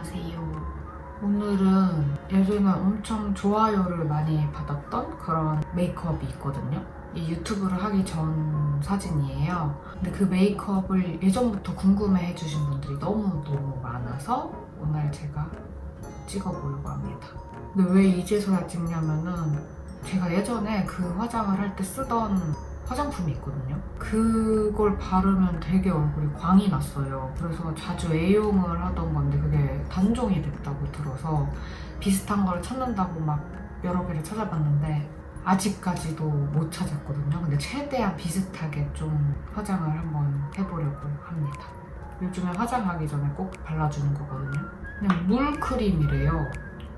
안녕하세요. 오늘은 예전에 엄청 좋아요를 많이 받았던 그런 메이크업이 있거든요. 이 유튜브를 하기 전 사진이에요. 근데 그 메이크업을 예전부터 궁금해 해주신 분들이 너무너무 많아서 오늘 제가 찍어보려고 합니다. 근데 왜 이제서야 찍냐면은 제가 예전에 그 화장을 할 때 쓰던 화장품이 있거든요. 그걸 바르면 되게 얼굴이 광이 났어요. 그래서 자주 애용을 하던 건데 그게 단종이 됐다고 들어서 비슷한 걸 찾는다고 막 여러 개를 찾아봤는데 아직까지도 못 찾았거든요. 근데 최대한 비슷하게 좀 화장을 한번 해보려고 합니다. 요즘에 화장하기 전에 꼭 발라주는 거거든요. 그냥 물크림이래요.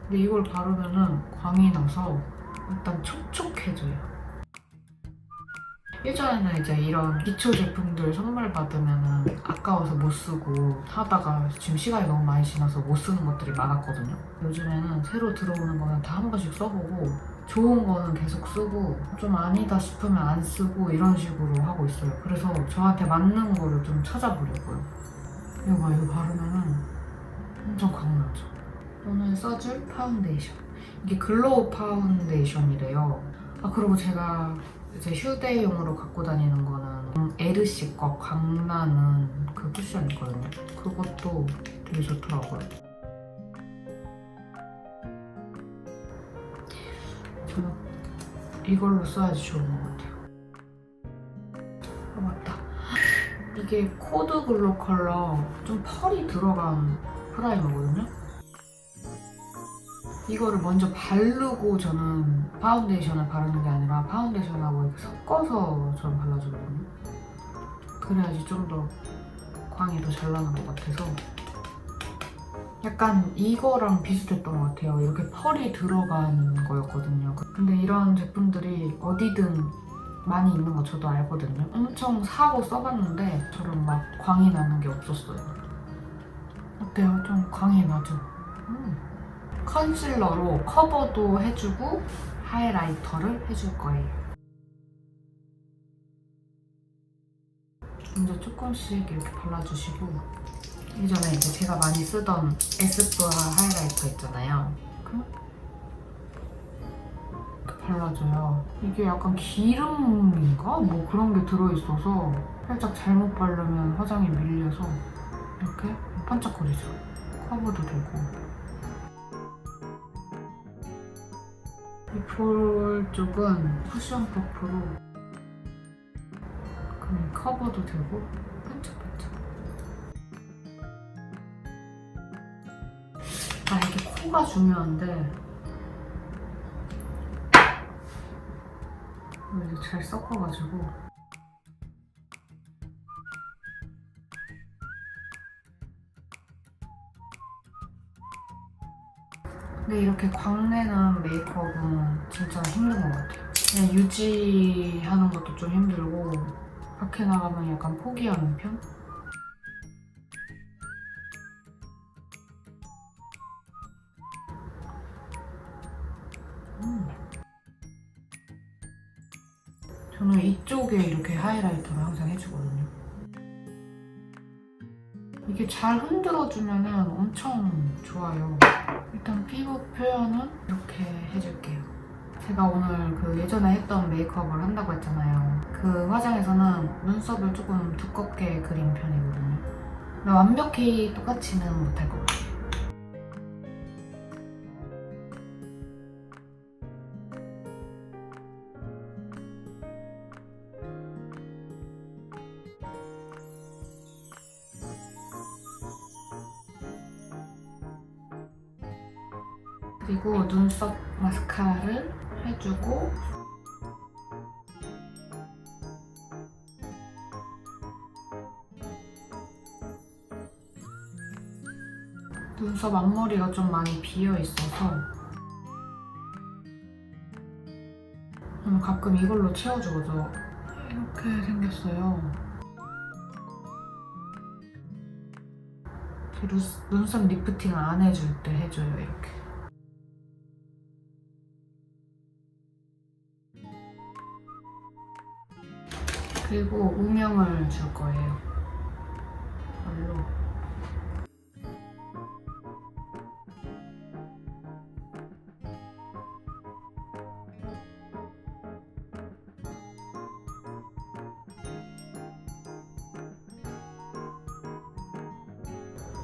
근데 이걸 바르면은 광이 나서 일단 촉촉해져요. 예전에는 이제 이런 기초 제품들 선물 받으면 아까워서 못 쓰고 하다가 지금 시간이 너무 많이 지나서 못 쓰는 것들이 많았거든요. 요즘에는 새로 들어오는 거는 다 한 번씩 써보고 좋은 거는 계속 쓰고 좀 아니다 싶으면 안 쓰고 이런 식으로 하고 있어요. 그래서 저한테 맞는 거를 좀 찾아보려고요. 이거 바르면은 엄청 광나죠. 오늘 써줄 파운데이션. 이게 글로우 파운데이션이래요. 아, 그리고 제가 이제 휴대용으로 갖고 다니는 거는 에르시 거 광나는 그 쿠션 있거든요. 그것도 되게 좋더라고요. 저는 이걸로 써야지 좋은 것 같아요. 아, 맞다. 이게 코드 글로 컬러 좀 펄이 들어간 프라이머거든요. 이거를 먼저 바르고 저는 파운데이션을 바르는 게 아니라 파운데이션하고 이렇게 섞어서 저는 발라주거든요. 그래야지 좀 더 광이 더 잘 나는 것 같아서 약간 이거랑 비슷했던 것 같아요. 이렇게 펄이 들어간 거였거든요. 근데 이런 제품들이 어디든 많이 있는 거 저도 알거든요. 엄청 사고 써봤는데 저런 막 광이 나는 게 없었어요. 어때요? 좀 광이 나죠? 컨실러로 커버도 해주고 하이라이터를 해줄 거예요. 먼저 조금씩 이렇게 발라주시고 예전에 이제 제가 많이 쓰던 에스쁘아 하이라이터 있잖아요. 이렇게 발라줘요. 이게 약간 기름인가? 뭐 그런 게 들어있어서 살짝 잘못 바르면 화장이 밀려서 이렇게 반짝거리죠. 커버도 되고. 이 볼 쪽은 쿠션 퍼프로 그럼 커버도 되고 반짝반짝. 아, 이게 코가 중요한데 이렇게 잘 섞어가지고 근데 이렇게 광내는 메이크업은 진짜 힘든 것 같아요. 그냥 유지하는 것도 좀 힘들고 밖에 나가면 약간 포기하는 편? 저는 이쪽에 이렇게 하이라이터를 항상 해주거든요. 이게 잘 흔들어주면 엄청 좋아요. 일단 피부 표현은 이렇게 해줄게요. 제가 오늘 그 예전에 했던 메이크업을 한다고 했잖아요. 그 화장에서는 눈썹을 조금 두껍게 그린 편이거든요. 근데 완벽히 똑같이는 못할 것 같아요. 그리고 눈썹 마스카라를 해주고 눈썹 앞머리가 좀 많이 비어있어서 가끔 이걸로 채워주거든요. 이렇게 생겼어요. 눈썹 리프팅을 안 해줄 때 해줘요, 이렇게. 그리고 음영을 줄 거예요. 이걸로.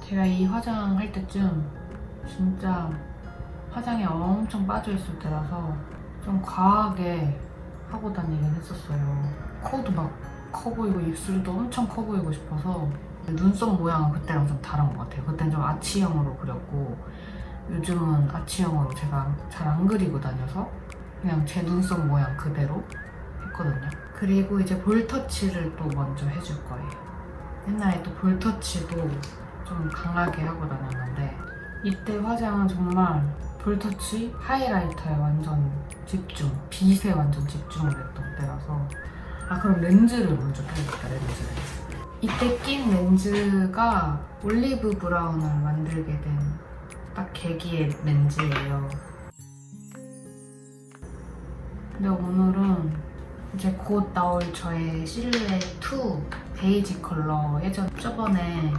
제가 이 화장할 때쯤 진짜 화장에 엄청 빠져있을 때라서 좀 과하게 하고 다니긴 했었어요. 코도 막 커 보이고 입술도 엄청 커 보이고 싶어서 눈썹 모양은 그때랑 좀 다른 것 같아요. 그때는 좀 아치형으로 그렸고 요즘은 아치형으로 제가 잘 안 그리고 다녀서 그냥 제 눈썹 모양 그대로 했거든요. 그리고 이제 볼터치를 또 먼저 해줄 거예요. 옛날에 또 볼터치도 좀 강하게 하고 다녔는데 이때 화장은 정말 볼터치, 하이라이터에 완전 집중, 빗에 완전 집중을 했던 때라서 그럼 렌즈를 먼저 껴야겠다, 렌즈를. 이때 낀 렌즈가 올리브 브라운을 만들게 된 딱 계기의 렌즈예요. 근데 오늘은 이제 곧 나올 저의 실루엣 2 베이지 컬러 저번에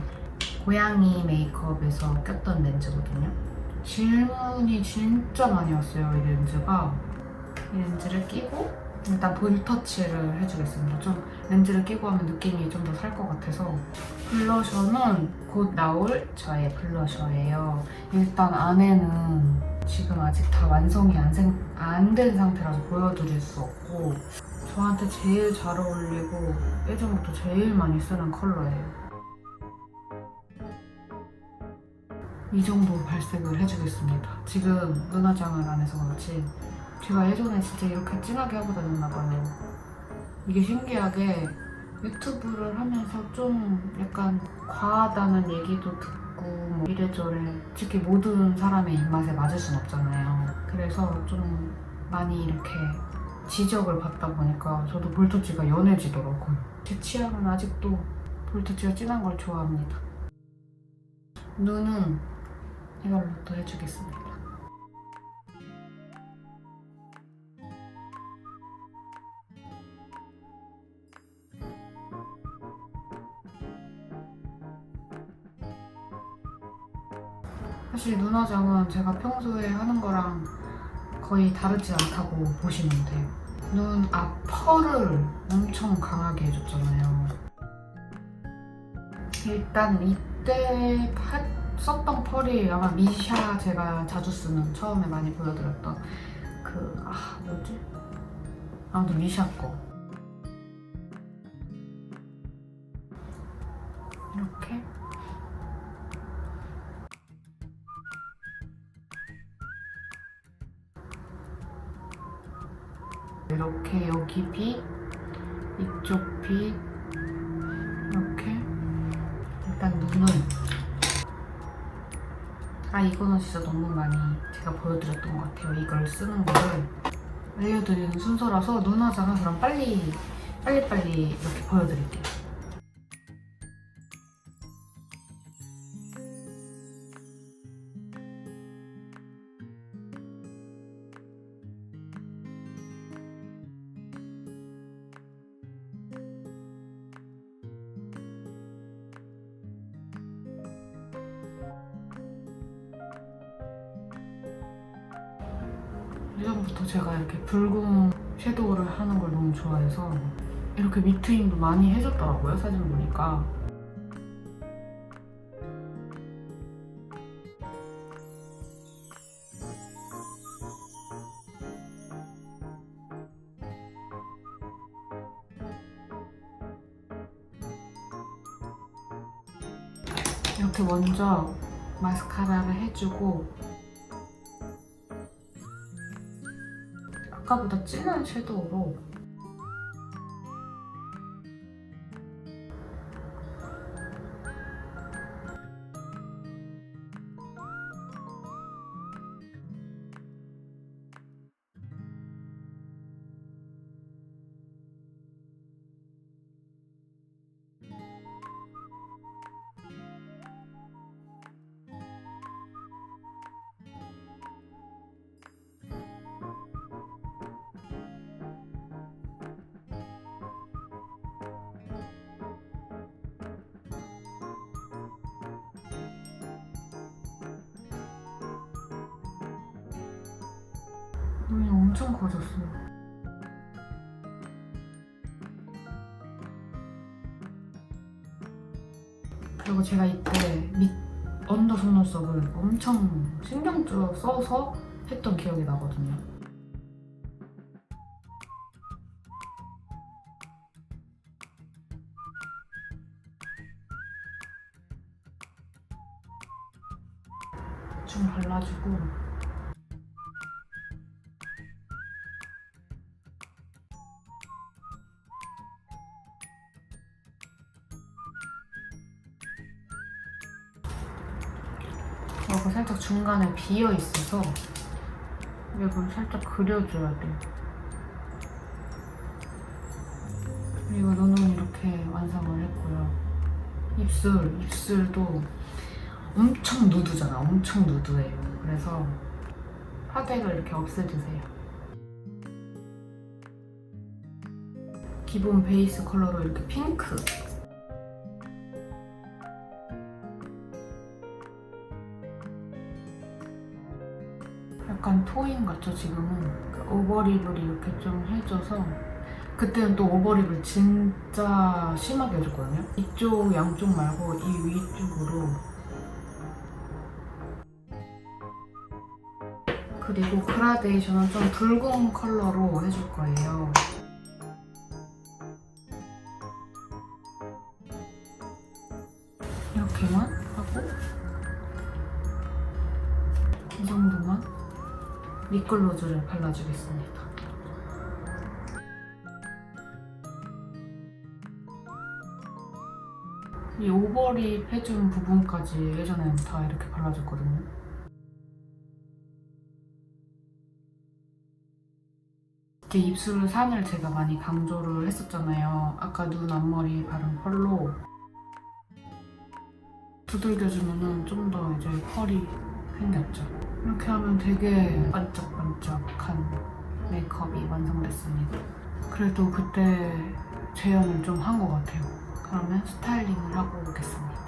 고양이 메이크업에서 꼈던 렌즈거든요. 질문이 진짜 많이 왔어요, 이 렌즈가. 이 렌즈를 끼고 일단 볼터치를 해주겠습니다. 좀 렌즈를 끼고 하면 느낌이 좀 더 살 것 같아서. 블러셔는 곧 나올 저의 블러셔예요. 일단 안에는 지금 아직 다 완성이 안 된 상태라서 보여드릴 수 없고 저한테 제일 잘 어울리고 예전부터 제일 많이 쓰는 컬러예요. 이 정도 발색을 해주겠습니다. 지금 눈화장을 안 해서 그렇지 제가 예전에 진짜 이렇게 진하게 하고 다녔나봐요. 이게 신기하게 유튜브를 하면서 좀 약간 과하다는 얘기도 듣고 뭐 이래저래 특히 모든 사람의 입맛에 맞을 순 없잖아요. 그래서 좀 많이 이렇게 지적을 받다 보니까 저도 볼터치가 연해지더라고요. 제 취향은 아직도 볼터치가 진한 걸 좋아합니다. 눈은 이걸로 또 해주겠습니다. 사실 눈화장은 제가 평소에 하는 거랑 거의 다르지 않다고 보시면 돼요. 눈 앞 펄을 엄청 강하게 해줬잖아요. 일단 이때 썼던 펄이 아마 미샤 제가 자주 쓰는 처음에 많이 보여드렸던 뭐지? 아무튼 미샤 거. 이렇게 이렇게 여기 빛, 이쪽 빛 이렇게 일단 눈은 이거는 진짜 너무 많이 제가 보여드렸던 것 같아요. 이걸 쓰는 거를 알려드리는 순서라서 눈화장은 그럼 빨리 이렇게 보여드릴게요. 예전부터 제가 이렇게 붉은 섀도우를 하는 걸 너무 좋아해서 이렇게 밑트임도 많이 해줬더라고요, 사진 보니까. 이렇게 먼저 마스카라를 해주고 아까보다 진한 섀도우로 눈이 엄청 커졌어요. 그리고 제가 이때 언더 속눈썹을 엄청 신경 써서 했던 기억이 나거든요. 좀 발라주고 여기 살짝 중간에 비어 있어서 이걸 살짝 그려줘야 돼요. 그리고 눈은 이렇게 완성을 했고요. 입술도 엄청 누드잖아. 엄청 누드해요. 그래서 파데를 이렇게 없애주세요. 기본 베이스 컬러로 이렇게 핑크. 약간 토인 같죠, 지금은? 오버립을 이렇게 좀 해줘서 그때는 또 오버립을 진짜 심하게 해줬거든요. 이쪽 양쪽 말고 이 위쪽으로. 그리고 그라데이션은 좀 붉은 컬러로 해줄 거예요. 이렇게만 하고 이 정도만 립글로즈를 발라주겠습니다. 이 오버립 해준 부분까지 예전에는 다 이렇게 발라줬거든요. 이렇게 입술 산을 제가 많이 강조를 했었잖아요. 아까 눈 앞머리 바른 펄로 두들겨주면 좀 더 이제 펄이 생겼죠. 이렇게 하면 되게 반짝반짝한 메이크업이 완성됐습니다. 그래도 그때 재현을 좀 한 것 같아요. 그러면 스타일링을 하고 오겠습니다.